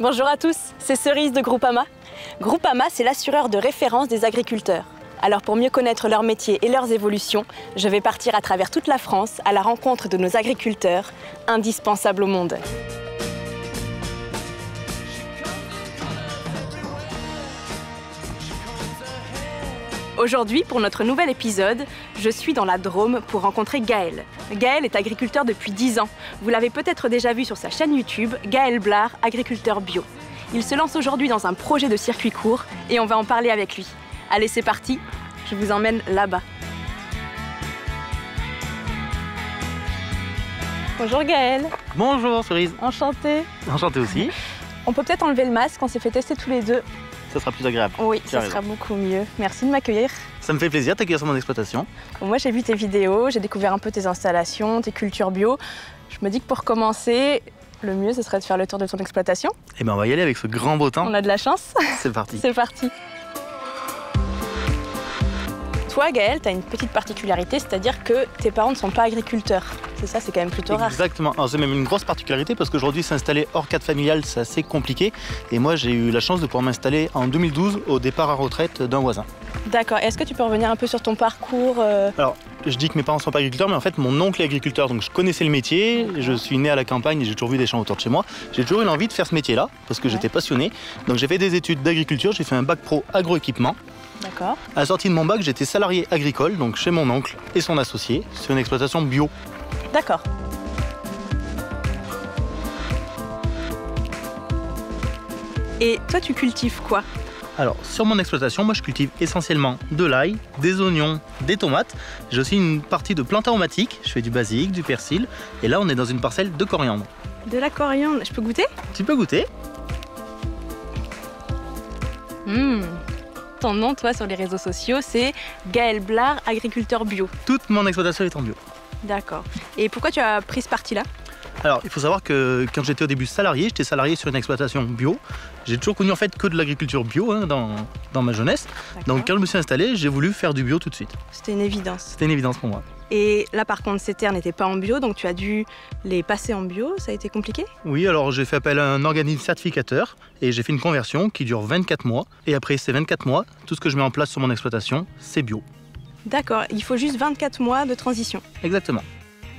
Bonjour à tous, c'est Cerise de Groupama. Groupama, c'est l'assureur de référence des agriculteurs. Alors pour mieux connaître leur métier et leurs évolutions, je vais partir à travers toute la France à la rencontre de nos agriculteurs, indispensables au monde. Aujourd'hui, pour notre nouvel épisode, je suis dans la Drôme pour rencontrer Gaël. Gaël est agriculteur depuis 10 ans. Vous l'avez peut-être déjà vu sur sa chaîne YouTube, Gaël Blard, agriculteur bio. Il se lance aujourd'hui dans un projet de circuit court et on va en parler avec lui. Allez, c'est parti, je vous emmène là-bas. Bonjour Gaël. Bonjour Cerise. Enchantée. Enchanté aussi. On peut peut-être enlever le masque, on s'est fait tester tous les deux. Ça sera plus agréable. Oui, ça sera beaucoup mieux. Merci de m'accueillir. Ça me fait plaisir de t'accueillir sur mon exploitation. Moi, j'ai vu tes vidéos, j'ai découvert un peu tes installations, tes cultures bio. Je me dis que pour commencer, le mieux, ce serait de faire le tour de ton exploitation. Eh bien, on va y aller avec ce grand beau temps. On a de la chance. C'est parti. C'est parti. Toi, Gaël, tu as une petite particularité, c'est-à-dire que tes parents ne sont pas agriculteurs. C'est ça, c'est quand même plutôt rare. Exactement. Alors, c'est même une grosse particularité parce qu'aujourd'hui, s'installer hors cadre familial, c'est assez compliqué. Et moi, j'ai eu la chance de pouvoir m'installer en 2012 au départ à retraite d'un voisin. D'accord. Est-ce que tu peux revenir un peu sur ton parcours Alors, je dis que mes parents ne sont pas agriculteurs, mais en fait, mon oncle est agriculteur. Donc, je connaissais le métier. Je suis né à la campagne et j'ai toujours vu des champs autour de chez moi. J'ai toujours eu l'envie de faire ce métier-là parce que j'étais passionné. Donc, j'ai fait des études d'agriculture. J'ai fait un bac pro agroéquipement. D'accord. À la sortie de mon bac, j'étais salarié agricole, donc chez mon oncle et son associé, sur une exploitation bio. D'accord. Et toi, tu cultives quoi? Alors, sur mon exploitation, moi je cultive essentiellement de l'ail, des oignons, des tomates. J'ai aussi une partie de plantes aromatiques, je fais du basilic, du persil, et là on est dans une parcelle de coriandre. De la coriandre, je peux goûter? Tu peux goûter. Ton nom, toi, sur les réseaux sociaux, c'est Gaël Blard, agriculteur bio. Toute mon exploitation est en bio. D'accord. Et pourquoi tu as pris ce parti-là? Alors, il faut savoir que quand j'étais au début salarié, j'étais salarié sur une exploitation bio. J'ai toujours connu en fait que de l'agriculture bio dans ma jeunesse. Donc quand je me suis installé, j'ai voulu faire du bio tout de suite. C'était une évidence. C'était une évidence pour moi. Et là, par contre, ces terres n'étaient pas en bio, donc tu as dû les passer en bio. Ça a été compliqué? Oui, alors j'ai fait appel à un organisme certificateur et j'ai fait une conversion qui dure 24 mois. Et après ces 24 mois, tout ce que je mets en place sur mon exploitation, c'est bio. D'accord, il faut juste 24 mois de transition. Exactement.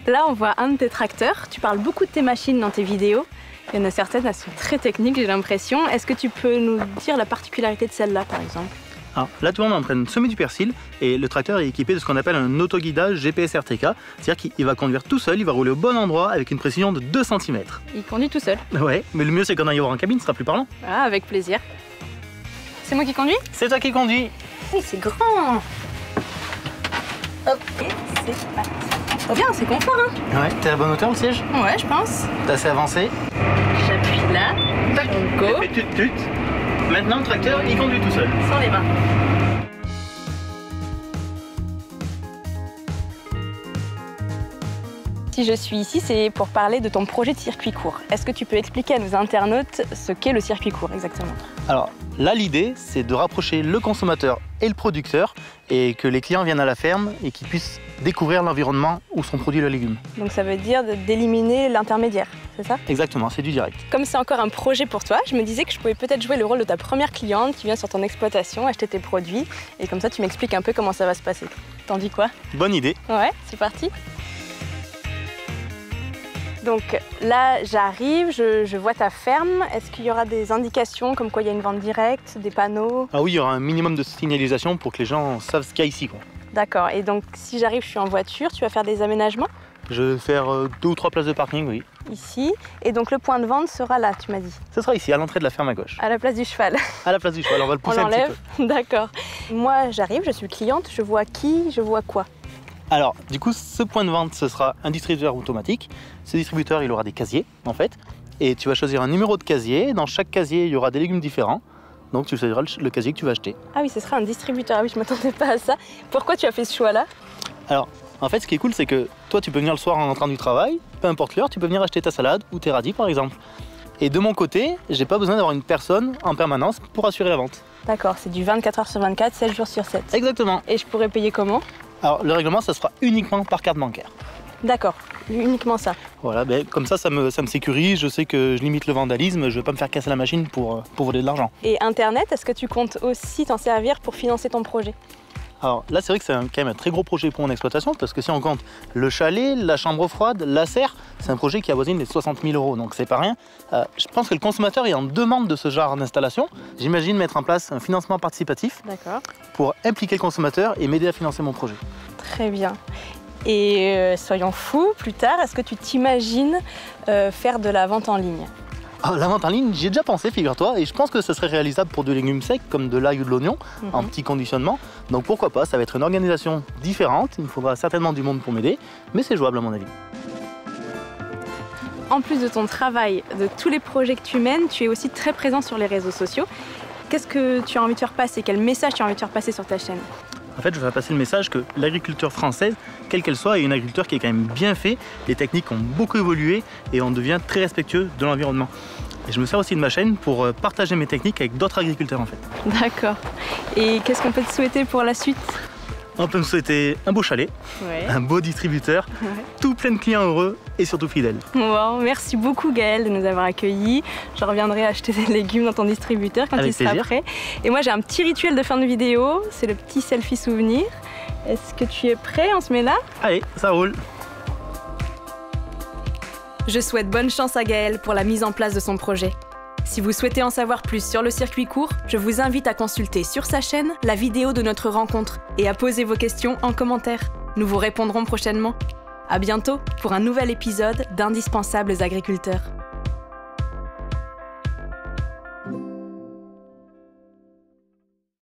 Là, on voit un de tes tracteurs. Tu parles beaucoup de tes machines dans tes vidéos. Il y en a certaines, elles sont très techniques, j'ai l'impression. Est-ce que tu peux nous dire la particularité de celle-là, par exemple? Alors, là, tout le monde est en train de semer du persil et le tracteur est équipé de ce qu'on appelle un autoguidage GPS RTK. C'est-à-dire qu'il va conduire tout seul, il va rouler au bon endroit avec une précision de 2 cm. Il conduit tout seul? Ouais, mais le mieux c'est qu'en aille voir en cabine, ce sera plus parlant. Ah, avec plaisir. C'est moi qui conduis? C'est toi qui conduis. Oui, c'est grand. Hop, et c'est parti. Oh bien, c'est confort, hein? Ouais, t'es à la bonne hauteur le siège? Ouais, je pense. T'es assez avancé. J'appuie là, on go. Il fait tut-tut. Maintenant, le tracteur, il conduit tout seul. Sans les mains. Si je suis ici, c'est pour parler de ton projet de circuit court. Est-ce que tu peux expliquer à nos internautes ce qu'est le circuit court exactement? Alors là, l'idée, c'est de rapprocher le consommateur et le producteur et que les clients viennent à la ferme et qu'ils puissent découvrir l'environnement où sont produits les légumes. Donc ça veut dire d'éliminer l'intermédiaire, c'est ça? Exactement, c'est du direct. Comme c'est encore un projet pour toi, je me disais que je pouvais peut-être jouer le rôle de ta première cliente qui vient sur ton exploitation acheter tes produits. Et comme ça, tu m'expliques un peu comment ça va se passer. T'en dis quoi? Bonne idée. Ouais, c'est parti. Donc là, j'arrive, je vois ta ferme. Est-ce qu'il y aura des indications comme quoi il y a une vente directe, des panneaux? Ah oui, il y aura un minimum de signalisation pour que les gens savent ce qu'il y a ici, quoi. D'accord. Et donc, si j'arrive, je suis en voiture, tu vas faire des aménagements? Je vais faire 2 ou 3 places de parking, oui. Ici. Et donc, le point de vente sera là, tu m'as dit? Ce sera ici, à l'entrée de la ferme à gauche. À la place du cheval. À la place du cheval, on va le pousser On un petit l'enlève? peu. D'accord. Moi, j'arrive, je suis cliente, je vois qui, je vois quoi? Alors, du coup, ce point de vente, ce sera un distributeur automatique. Ce distributeur, il aura des casiers, en fait. Et tu vas choisir un numéro de casier. Dans chaque casier, il y aura des légumes différents. Donc, tu choisiras le casier que tu vas acheter. Ah oui, ce sera un distributeur. Ah oui, je ne m'attendais pas à ça. Pourquoi tu as fait ce choix-là? Alors, en fait, ce qui est cool, c'est que toi, tu peux venir le soir en rentrant du travail. Peu importe l'heure, tu peux venir acheter ta salade ou tes radis, par exemple. Et de mon côté, j'ai pas besoin d'avoir une personne en permanence pour assurer la vente. D'accord, c'est du 24 heures sur 24, 7 jours sur 7. Exactement. Et je pourrais payer comment? Alors, le règlement, ça se fera uniquement par carte bancaire. D'accord, uniquement ça. Voilà, comme ça me sécurise, je sais que je limite le vandalisme, je ne vais pas me faire casser la machine pour voler de l'argent. Et Internet, est-ce que tu comptes aussi t'en servir pour financer ton projet? Alors là, c'est vrai que c'est quand même un très gros projet pour mon exploitation, parce que si on compte le chalet, la chambre froide, la serre, c'est un projet qui avoisine les 60 000 €, donc c'est pas rien. Je pense que le consommateur est en demande de ce genre d'installation. J'imagine mettre en place un financement participatif pour impliquer le consommateur et m'aider à financer mon projet. Très bien. Et soyons fous, plus tard, est-ce que tu t'imagines faire de la vente en ligne? La vente en ligne, j'y ai déjà pensé, figure-toi, et je pense que ce serait réalisable pour des légumes secs comme de l'ail ou de l'oignon, en petit conditionnement. Donc pourquoi pas, ça va être une organisation différente, il me faudra certainement du monde pour m'aider, mais c'est jouable à mon avis. En plus de ton travail, de tous les projets que tu mènes, tu es aussi très présent sur les réseaux sociaux. Qu'est-ce que tu as envie de faire passer? Quel message tu as envie de faire passer sur ta chaîne? En fait, je veux faire passer le message que l'agriculture française, quelle qu'elle soit, est une agriculture qui est quand même bien faite. Les techniques ont beaucoup évolué et on devient très respectueux de l'environnement. Et je me sers aussi de ma chaîne pour partager mes techniques avec d'autres agriculteurs en fait. D'accord. Et qu'est-ce qu'on peut te souhaiter pour la suite? On peut me souhaiter un beau chalet, un beau distributeur, tout plein de clients heureux et surtout fidèles. Bon, merci beaucoup Gaël de nous avoir accueillis. Je reviendrai acheter des légumes dans ton distributeur quand il sera prêt. Et moi j'ai un petit rituel de fin de vidéo, c'est le petit selfie souvenir. Est-ce que tu es prêt? On se met là? Allez, ça roule. Je souhaite bonne chance à Gaël pour la mise en place de son projet. Si vous souhaitez en savoir plus sur le circuit court, je vous invite à consulter sur sa chaîne la vidéo de notre rencontre et à poser vos questions en commentaire. Nous vous répondrons prochainement. À bientôt pour un nouvel épisode d'Indispensables agriculteurs.